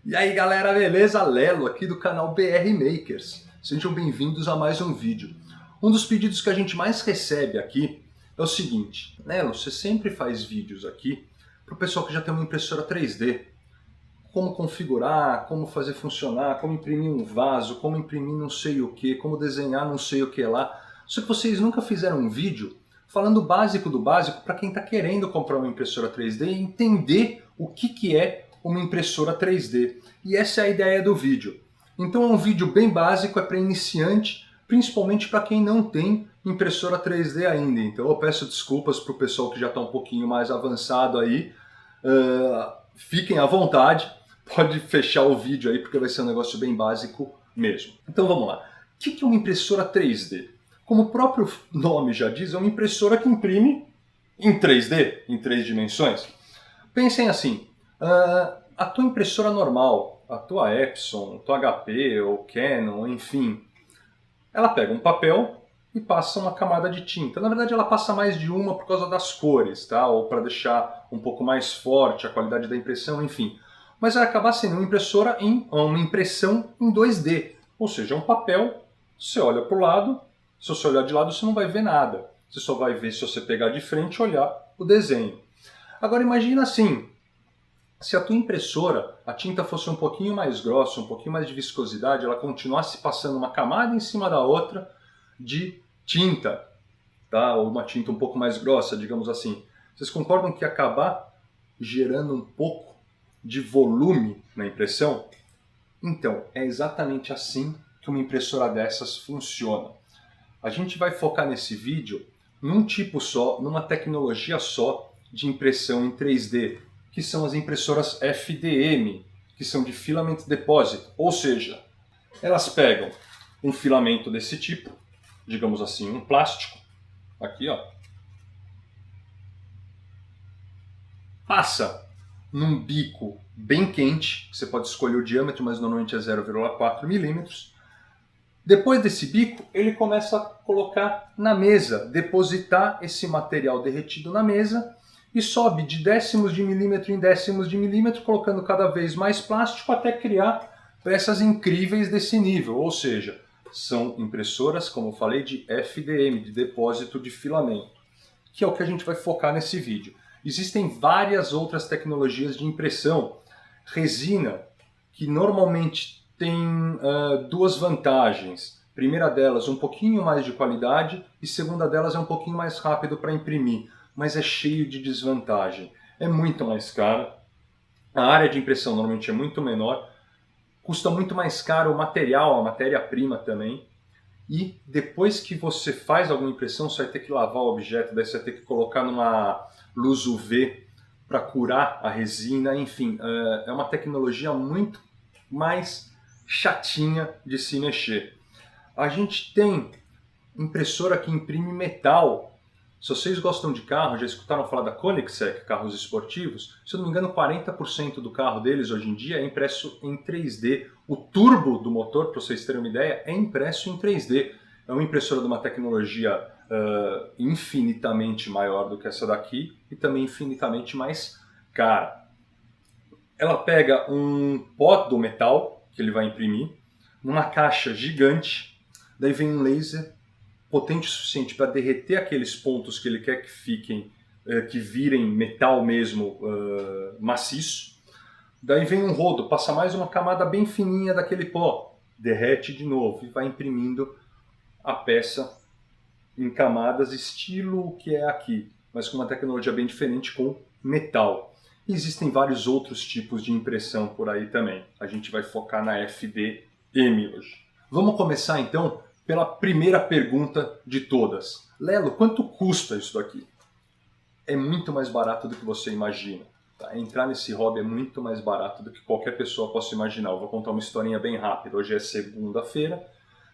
E aí galera, beleza? Lelo aqui do canal BR Makers. Sejam bem-vindos a mais um vídeo. Um dos pedidos que a gente mais recebe aqui é o seguinte: Lelo, você sempre faz vídeos aqui para o pessoal que já tem uma impressora 3D. Como configurar, como fazer funcionar, como imprimir um vaso, como imprimir não sei o que, como desenhar não sei o que lá. Só que vocês nunca fizeram um vídeo falando o básico do básico para quem está querendo comprar uma impressora 3D e entender o que é uma impressora 3D. E essa é a ideia do vídeo. Então é um vídeo bem básico, é para iniciante, principalmente para quem não tem impressora 3D ainda. Então eu peço desculpas para o pessoal que já está um pouquinho mais avançado aí. Fiquem à vontade, pode fechar o vídeo aí porque vai ser um negócio bem básico mesmo. Então vamos lá. O que é uma impressora 3D? Como o próprio nome já diz, é uma impressora que imprime em 3D, em 3 dimensões. Pensem assim, a tua impressora normal, a tua Epson, a tua HP ou Canon, enfim, ela pega um papel e passa uma camada de tinta. Na verdade ela passa mais de uma por causa das cores, tá? Ou para deixar um pouco mais forte a qualidade da impressão, enfim. Mas vai acabar sendo uma impressão em 2D, ou seja, um papel, você olha para o lado, se você olhar de lado você não vai ver nada. Você só vai ver se você pegar de frente e olhar o desenho. Agora imagina assim, se a tua impressora, a tinta fosse um pouquinho mais grossa, um pouquinho mais de viscosidade, ela continuasse passando uma camada em cima da outra de tinta, tá? Ou uma tinta um pouco mais grossa, digamos assim. Vocês concordam que ia acabar gerando um pouco de volume na impressão? Então, é exatamente assim que uma impressora dessas funciona. A gente vai focar nesse vídeo num tipo só, numa tecnologia só de impressão em 3D, que são as impressoras FDM, que são de Filament Deposit, ou seja, elas pegam um filamento desse tipo, digamos assim, um plástico, aqui ó, passa num bico bem quente, você pode escolher o diâmetro, mas normalmente é 0,4 milímetros. Depois desse bico, ele começa a colocar na mesa, depositar esse material derretido na mesa e sobe de décimos de milímetro em décimos de milímetro, colocando cada vez mais plástico até criar peças incríveis desse nível. Ou seja, são impressoras, como eu falei, de FDM, de depósito de filamento, que é o que a gente vai focar nesse vídeo. Existem várias outras tecnologias de impressão. Resina, que normalmente tem duas vantagens. Primeira delas, um pouquinho mais de qualidade, e segunda delas é um pouquinho mais rápido para imprimir, mas é cheio de desvantagem. É muito mais caro, a área de impressão normalmente é muito menor, custa muito mais caro o material, a matéria-prima também, e depois que você faz alguma impressão, você vai ter que lavar o objeto, daí você vai ter que colocar numa luz UV para curar a resina, enfim, é uma tecnologia muito mais chatinha de se mexer. A gente tem impressora que imprime metal. Se vocês gostam de carro, já escutaram falar da Koenigsegg, carros esportivos? Se eu não me engano, 40% do carro deles hoje em dia é impresso em 3D. O turbo do motor, para vocês terem uma ideia, é impresso em 3D. É uma impressora de uma tecnologia infinitamente maior do que essa daqui e também infinitamente mais cara. Ela pega um pó do metal que ele vai imprimir numa caixa gigante, daí vem um laser potente o suficiente para derreter aqueles pontos que ele quer que fiquem, que virem metal mesmo maciço. Daí vem um rodo, passa mais uma camada bem fininha daquele pó, derrete de novo e vai imprimindo a peça em camadas estilo o que é aqui, mas com uma tecnologia bem diferente com metal. Existem vários outros tipos de impressão por aí também. A gente vai focar na FDM hoje. Vamos começar então pela primeira pergunta de todas. Lelo, quanto custa isso daqui? É muito mais barato do que você imagina. Tá? Entrar nesse hobby é muito mais barato do que qualquer pessoa possa imaginar. Eu vou contar uma historinha bem rápida. Hoje é segunda-feira.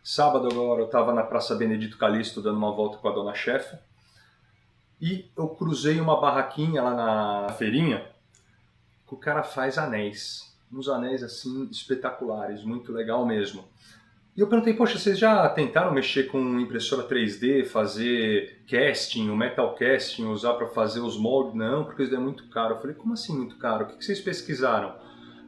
Sábado agora eu estava na Praça Benedito Calixto dando uma volta com a dona chefe. E eu cruzei uma barraquinha lá na feirinha que o cara faz anéis. Uns anéis assim espetaculares, muito legal mesmo. E eu perguntei, poxa, vocês já tentaram mexer com impressora 3D, fazer casting, o metal casting, usar para fazer os moldes? Não, porque isso é muito caro. Eu falei, como assim muito caro? O que vocês pesquisaram?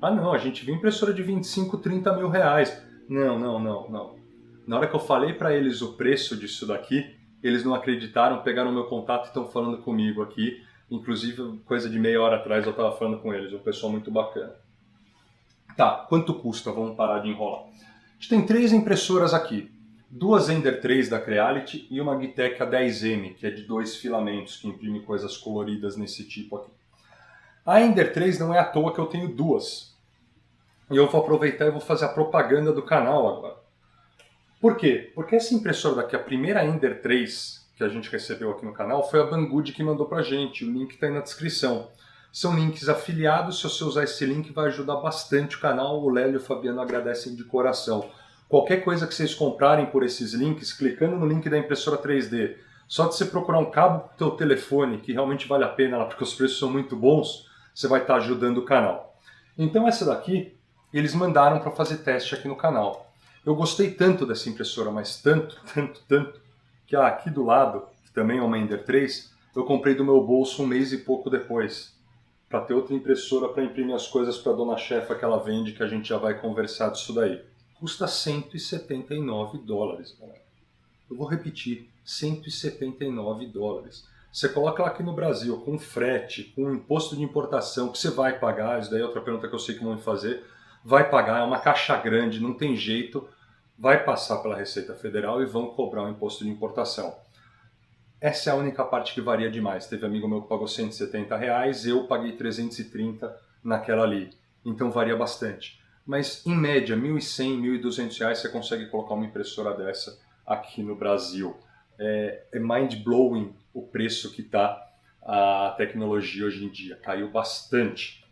Ah não, a gente viu impressora de 25, 30 mil reais. Não, não, não, não. Na hora que eu falei para eles o preço disso daqui, eles não acreditaram, pegaram meu contato e estão falando comigo aqui. Inclusive, coisa de meia hora atrás eu estava falando com eles, um pessoal muito bacana. Tá, quanto custa? Vamos parar de enrolar. A gente tem 3 impressoras aqui. 2 Ender 3 da Creality e uma Gitec A10M, que é de 2 filamentos, que imprime coisas coloridas nesse tipo aqui. A Ender 3 não é à toa que eu tenho 2. E eu vou aproveitar e vou fazer a propaganda do canal agora. Por quê? Porque essa impressora daqui, a primeira Ender 3 que a gente recebeu aqui no canal, foi a Banggood que mandou pra gente. O link está aí na descrição. São links afiliados, se você usar esse link vai ajudar bastante o canal. O Lélio e o Fabiano agradecem de coração. Qualquer coisa que vocês comprarem por esses links, clicando no link da impressora 3D, só de você procurar um cabo para o teu telefone, que realmente vale a pena, porque os preços são muito bons, você vai estar ajudando o canal. Então essa daqui, eles mandaram para fazer teste aqui no canal. Eu gostei tanto dessa impressora, mas tanto, que aqui do lado, que também é uma Ender 3, eu comprei do meu bolso um mês e pouco depois, para ter outra impressora para imprimir as coisas para a dona chefa que ela vende, que a gente já vai conversar disso daí. Custa 179 dólares, galera. Eu vou repetir, 179 dólares. Você coloca ela aqui no Brasil, com frete, com imposto de importação, que você vai pagar, isso daí é outra pergunta que eu sei que vão me fazer, vai pagar, é uma caixa grande, não tem jeito, vai passar pela Receita Federal e vão cobrar um imposto de importação. Essa é a única parte que varia demais. Teve amigo meu que pagou 170 reais, eu paguei 330 naquela ali. Então varia bastante. Mas em média, 1.100, 1.200 reais você consegue colocar uma impressora dessa aqui no Brasil. É mind-blowing o preço que está a tecnologia hoje em dia. Caiu bastante.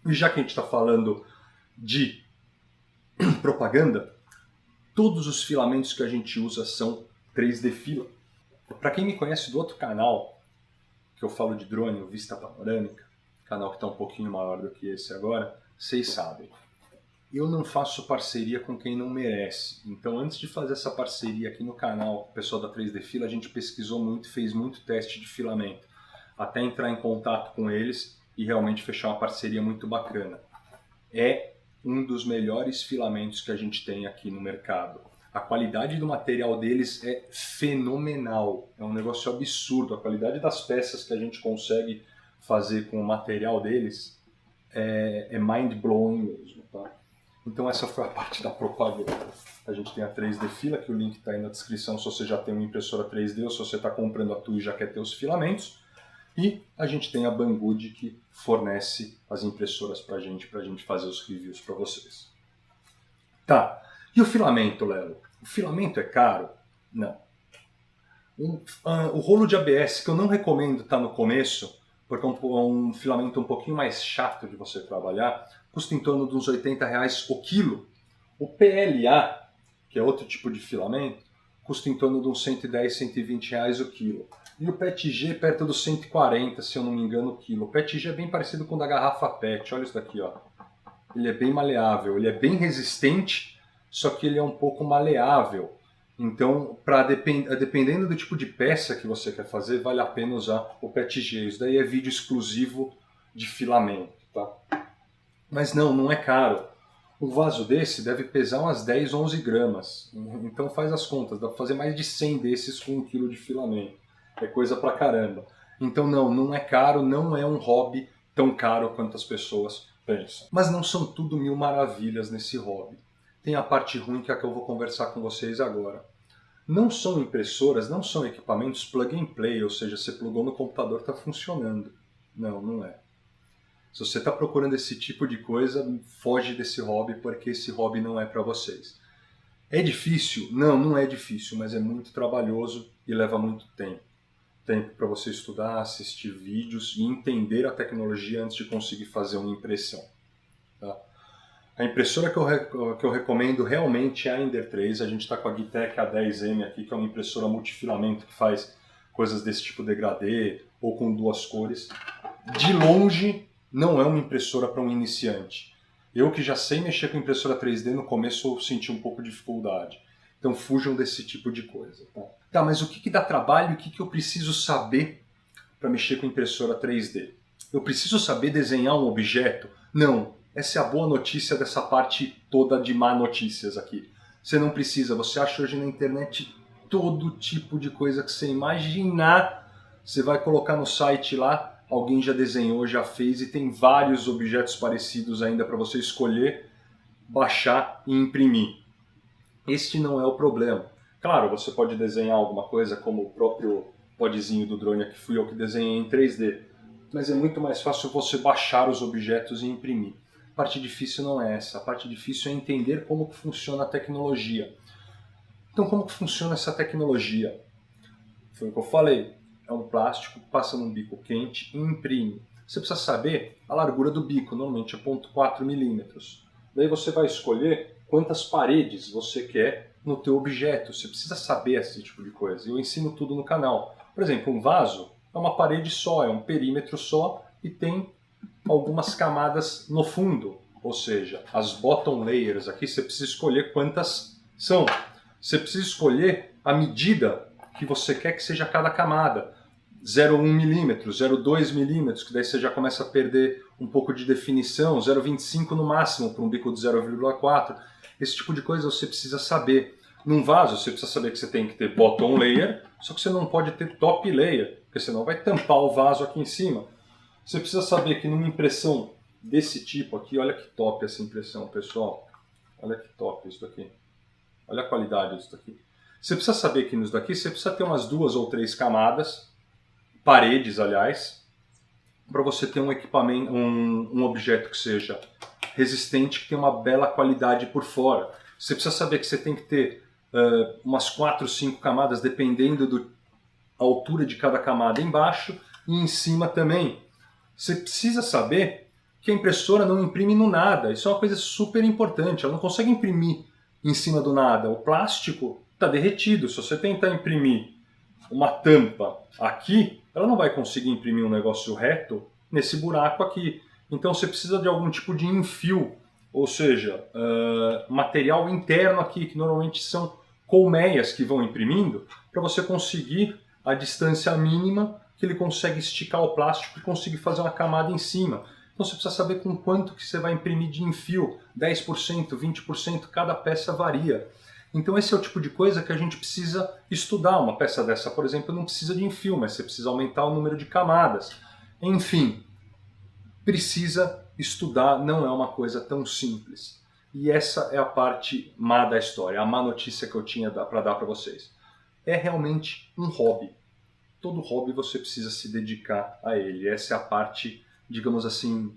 E já que a gente está falando de propaganda, todos os filamentos que a gente usa são 3D fila. Para quem me conhece do outro canal, que eu falo de drone, o Vista Panorâmica, canal que está um pouquinho maior do que esse agora, vocês sabem. Eu não faço parceria com quem não merece. Então, antes de fazer essa parceria aqui no canal, o pessoal da 3D Fila, a gente pesquisou muito, fez muito teste de filamento, até entrar em contato com eles e realmente fechar uma parceria muito bacana. É um dos melhores filamentos que a gente tem aqui no mercado. A qualidade do material deles é fenomenal, é um negócio absurdo. A qualidade das peças que a gente consegue fazer com o material deles é mind-blowing mesmo, tá? Então essa foi a parte da propaganda. A gente tem a 3D Fila, que o link está aí na descrição se você já tem uma impressora 3D ou se você está comprando a tua e já quer ter os filamentos. E a gente tem a Banggood que fornece as impressoras para a gente fazer os reviews para vocês. Tá, e o filamento, Lelo? O filamento é caro? Não. O rolo de ABS, que eu não recomendo estar no começo, porque é um filamento um pouquinho mais chato de você trabalhar, custa em torno de uns 80 reais o quilo. O PLA, que é outro tipo de filamento, custa em torno de uns 110, 120 reais o quilo. E o PETG perto dos 140, se eu não me engano, o quilo. O PETG é bem parecido com o da garrafa PET, olha isso daqui, ó. Ele é bem maleável, ele é bem resistente, só que ele é um pouco maleável. Então, dependendo do tipo de peça que você quer fazer, vale a pena usar o PETG. Isso daí é vídeo exclusivo de filamento, tá? Mas não é caro. Um vaso desse deve pesar umas 10, 11 gramas. Então faz as contas, dá para fazer mais de 100 desses com 1 kg de filamento. É coisa pra caramba. Então não é caro, não é um hobby tão caro quanto as pessoas pensam. Mas não são tudo mil maravilhas nesse hobby. Tem a parte ruim que é a que eu vou conversar com vocês agora. Não são impressoras, não são equipamentos plug and play, ou seja, você plugou no computador, está funcionando. Não é. Se você está procurando esse tipo de coisa, foge desse hobby, porque esse hobby não é para vocês. É difícil? Não é difícil, mas é muito trabalhoso e leva muito tempo. Tempo para você estudar, assistir vídeos e entender a tecnologia antes de conseguir fazer uma impressão. Tá? A impressora que eu recomendo realmente é a Ender 3. A gente está com a Gitec A10M aqui, que é uma impressora multifilamento que faz coisas desse tipo degradê ou com 2 cores. De longe, não é uma impressora para um iniciante. Eu que já sei mexer com impressora 3D, no começo eu senti um pouco de dificuldade. Então fujam desse tipo de coisa. Tá, mas o que dá trabalho e o que eu preciso saber para mexer com impressora 3D? Eu preciso saber desenhar um objeto? Não, Essa é a boa notícia dessa parte toda de má notícias aqui. Você não precisa, você acha hoje na internet todo tipo de coisa que você imaginar, você vai colocar no site lá, alguém já desenhou, já fez, e tem vários objetos parecidos ainda para você escolher, baixar e imprimir. Este não é o problema. Claro, você pode desenhar alguma coisa como o próprio podzinho do drone que fui eu que desenhei em 3D, mas é muito mais fácil você baixar os objetos e imprimir. A parte difícil não é essa, a parte difícil é entender como que funciona a tecnologia. Então, como que funciona essa tecnologia? Foi o que eu falei, é um plástico, passa num bico quente e imprime. Você precisa saber a largura do bico, normalmente é 0,4 milímetros. Daí você vai escolher quantas paredes você quer no teu objeto. Você precisa saber esse tipo de coisa. Eu ensino tudo no canal. Por exemplo, um vaso é uma parede só, é um perímetro só e tem algumas camadas no fundo. Ou seja, as bottom layers aqui você precisa escolher quantas são. Você precisa escolher a medida que você quer que seja cada camada. 0,1 milímetros, 0,2 milímetros, que daí você já começa a perder um pouco de definição, 0,25 no máximo para um bico de 0,4. Esse tipo de coisa você precisa saber. Num vaso você precisa saber que você tem que ter bottom layer, só que você não pode ter top layer, porque senão vai tampar o vaso aqui em cima. Você precisa saber que numa impressão desse tipo aqui, olha que top essa impressão, pessoal. Olha que top isso daqui. Olha a qualidade disso daqui. Você precisa saber que nisso daqui você precisa ter umas 2 ou 3 camadas, paredes, aliás, para você ter um equipamento, um objeto que seja resistente, que tenha uma bela qualidade por fora. Você precisa saber que você tem que ter umas 4, 5 camadas, dependendo da altura de cada camada embaixo e em cima também. Você precisa saber que a impressora não imprime no nada. Isso é uma coisa super importante. Ela não consegue imprimir em cima do nada. O plástico está derretido. Se você tentar imprimir uma tampa aqui, ela não vai conseguir imprimir um negócio reto nesse buraco aqui. Então você precisa de algum tipo de infio, ou seja, material interno aqui, que normalmente são colmeias que vão imprimindo, para você conseguir a distância mínima que ele consegue esticar o plástico e conseguir fazer uma camada em cima. Então você precisa saber com quanto que você vai imprimir de infio, 10%, 20%, cada peça varia. Então esse é o tipo de coisa que a gente precisa estudar. Uma peça dessa, por exemplo, não precisa de infio, mas você precisa aumentar o número de camadas. Enfim, precisa estudar, não é uma coisa tão simples. E essa é a parte má da história, a má notícia que eu tinha para dar para vocês. É realmente um hobby. Todo hobby você precisa se dedicar a ele. Essa é a parte, digamos assim,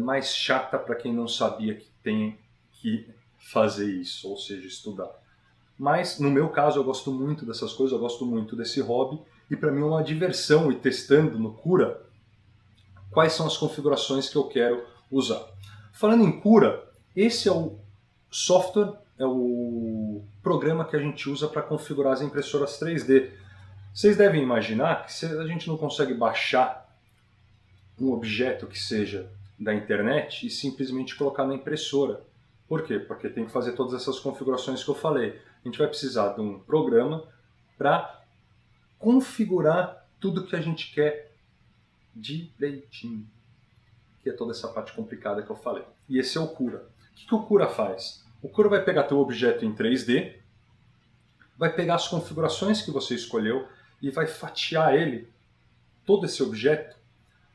mais chata para quem não sabia que tem que fazer isso, ou seja, estudar. Mas, no meu caso, eu gosto muito dessas coisas, eu gosto muito desse hobby, e para mim é uma diversão ir testando no Cura quais são as configurações que eu quero usar. Falando em Cura, esse é o software, é o programa que a gente usa para configurar as impressoras 3D. Vocês devem imaginar que se a gente não consegue baixar um objeto que seja da internet e simplesmente colocar na impressora. Por quê? Porque tem que fazer todas essas configurações que eu falei. A gente vai precisar de um programa para configurar tudo que a gente quer direitinho. Que é toda essa parte complicada que eu falei. E esse é o Cura. O que o Cura faz? O Cura vai pegar teu objeto em 3D, vai pegar as configurações que você escolheu e vai fatiar ele, todo esse objeto,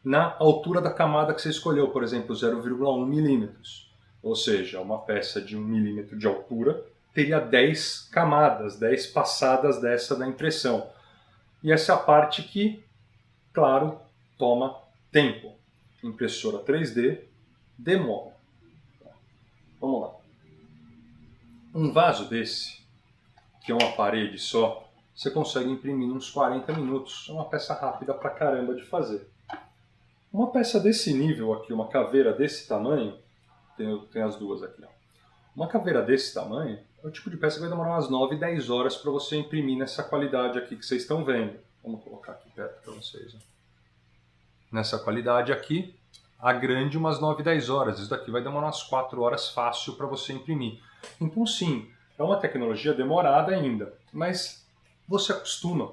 na altura da camada que você escolheu, por exemplo, 0,1 milímetros. Ou seja, uma peça de 1 milímetro de altura teria 10 camadas, 10 passadas dessa da impressão. E essa é a parte que, claro, toma tempo. Impressora 3D demora. Vamos lá. Um vaso desse, que é uma parede só, você consegue imprimir em uns 40 minutos. É uma peça rápida pra caramba de fazer. Uma peça desse nível aqui, uma caveira desse tamanho, tem as duas aqui, ó. Uma caveira desse tamanho é o tipo de peça que vai demorar umas 9, 10 horas para você imprimir nessa qualidade aqui que vocês estão vendo. Vamos colocar aqui perto para vocês. Ó. Nessa qualidade aqui, a grande umas 9, 10 horas. Isso daqui vai demorar umas 4 horas fácil para você imprimir. Então sim, é uma tecnologia demorada ainda, mas você acostuma.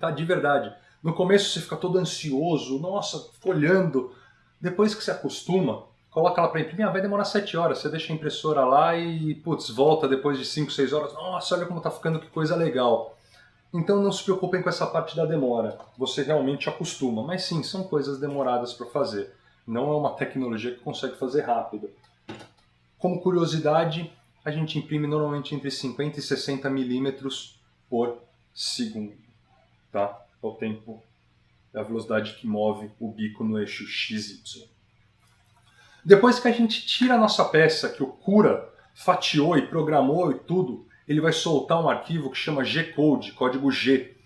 Tá? De verdade. No começo você fica todo ansioso, nossa, fica olhando. Depois que você acostuma, coloca ela para imprimir, vai demorar 7 horas, você deixa a impressora lá e, putz, volta depois de 5, 6 horas, nossa, olha como está ficando, que coisa legal. Então não se preocupem com essa parte da demora, você realmente acostuma, mas sim, são coisas demoradas para fazer, não é uma tecnologia que consegue fazer rápido. Como curiosidade, a gente imprime normalmente entre 50 e 60 milímetros por segundo, tá? É o tempo, é a velocidade que move o bico no eixo XY. Depois que a gente tira a nossa peça, que o Cura fatiou e programou e tudo, ele vai soltar um arquivo que chama G-Code, código G.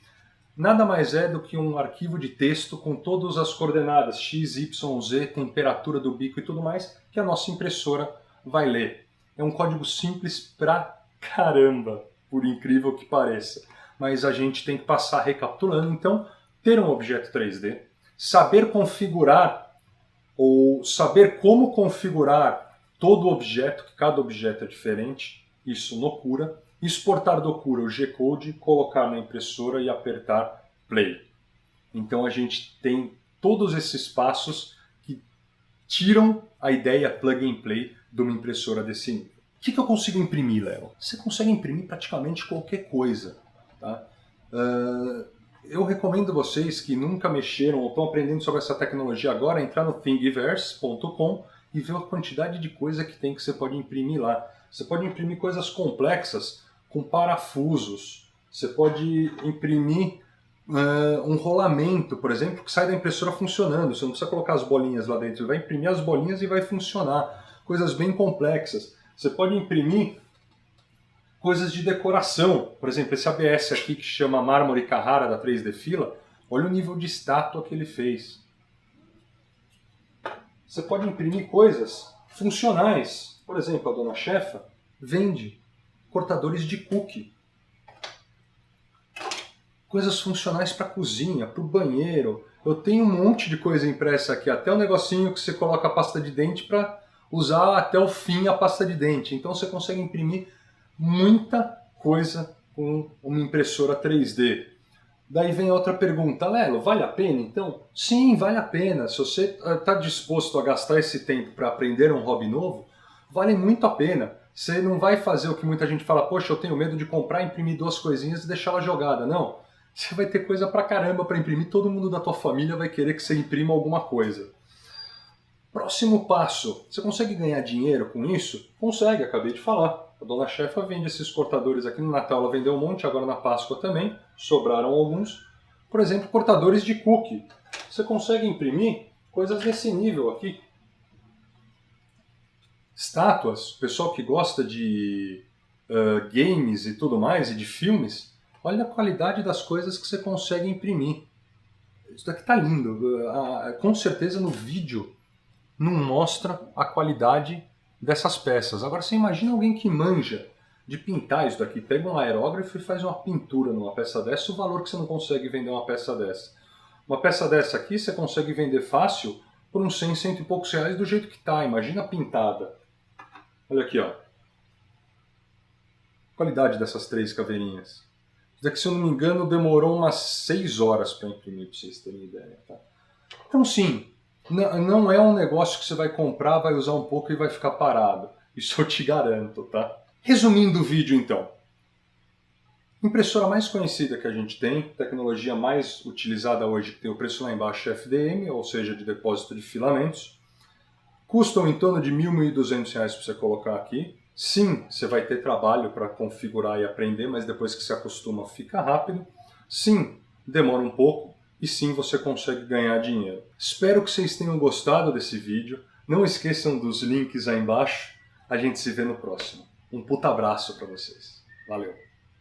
Nada mais é do que um arquivo de texto com todas as coordenadas X, Y, Z, temperatura do bico e tudo mais, que a nossa impressora vai ler. É um código simples pra caramba, por incrível que pareça. Mas a gente tem que passar recapitulando, então, ter um objeto 3D, saber configurar ou saber como configurar todo o objeto, que cada objeto é diferente, isso no Cura, exportar do Cura o G-Code, colocar na impressora e apertar Play. Então a gente tem todos esses passos que tiram a ideia plug and play de uma impressora desse nível. O que eu consigo imprimir, Léo? Você consegue imprimir praticamente qualquer coisa. Tá? Eu recomendo vocês que nunca mexeram ou estão aprendendo sobre essa tecnologia agora, entrar no thingiverse.com e ver a quantidade de coisa que tem que você pode imprimir lá. Você pode imprimir coisas complexas com parafusos. Você pode imprimir um rolamento, por exemplo, que sai da impressora funcionando. Você não precisa colocar as bolinhas lá dentro. Você vai imprimir as bolinhas e vai funcionar. Coisas bem complexas. Você pode imprimir coisas de decoração. Por exemplo, esse ABS aqui que chama Mármore Carrara da 3D Fila, olha o nível de estátua que ele fez. Você pode imprimir coisas funcionais. Por exemplo, a Dona Chefa vende cortadores de cookie. Coisas funcionais para a cozinha, para o banheiro. Eu tenho um monte de coisa impressa aqui, até o negocinho que você coloca a pasta de dente para usar até o fim a pasta de dente. Então você consegue imprimir muita coisa com uma impressora 3D. Daí vem outra pergunta, Lelo, vale a pena então? Sim, vale a pena. Se você está disposto a gastar esse tempo para aprender um hobby novo, vale muito a pena. Você não vai fazer o que muita gente fala, poxa, eu tenho medo de comprar, imprimir 2 coisinhas e deixar ela jogada. Não, você vai ter coisa pra caramba para imprimir, todo mundo da tua família vai querer que você imprima alguma coisa. Próximo passo, você consegue ganhar dinheiro com isso? Consegue, acabei de falar. A Dona Chefa vende esses cortadores aqui no Natal, ela vendeu um monte, agora na Páscoa também, sobraram alguns. Por exemplo, cortadores de cookie. Você consegue imprimir coisas desse nível aqui. Estátuas, pessoal que gosta de games e tudo mais, e de filmes, olha a qualidade das coisas que você consegue imprimir. Isso daqui tá lindo. Com certeza no vídeo não mostra a qualidade dessas peças. Agora você imagina alguém que manja de pintar isso daqui, pega um aerógrafo e faz uma pintura numa peça dessa, o valor que você não consegue vender uma peça dessa. Uma peça dessa aqui você consegue vender fácil por uns 100, 100 e poucos reais do jeito que tá. Imagina pintada. Olha aqui, ó. A qualidade dessas 3 caveirinhas. Isso daqui, se eu não me engano, demorou umas 6 horas para imprimir, para vocês terem ideia. Tá? Então sim, não é um negócio que você vai comprar, vai usar um pouco e vai ficar parado. Isso eu te garanto, tá? Resumindo o vídeo então. Impressora mais conhecida que a gente tem, tecnologia mais utilizada hoje, que tem o preço lá embaixo, é FDM, ou seja, de depósito de filamentos. Custam em torno de R$ 1.200 para você colocar aqui. Sim, você vai ter trabalho para configurar e aprender, mas depois que se acostuma fica rápido. Sim, demora um pouco. E sim, você consegue ganhar dinheiro. Espero que vocês tenham gostado desse vídeo. Não esqueçam dos links aí embaixo. A gente se vê no próximo. Um puta abraço para vocês. Valeu!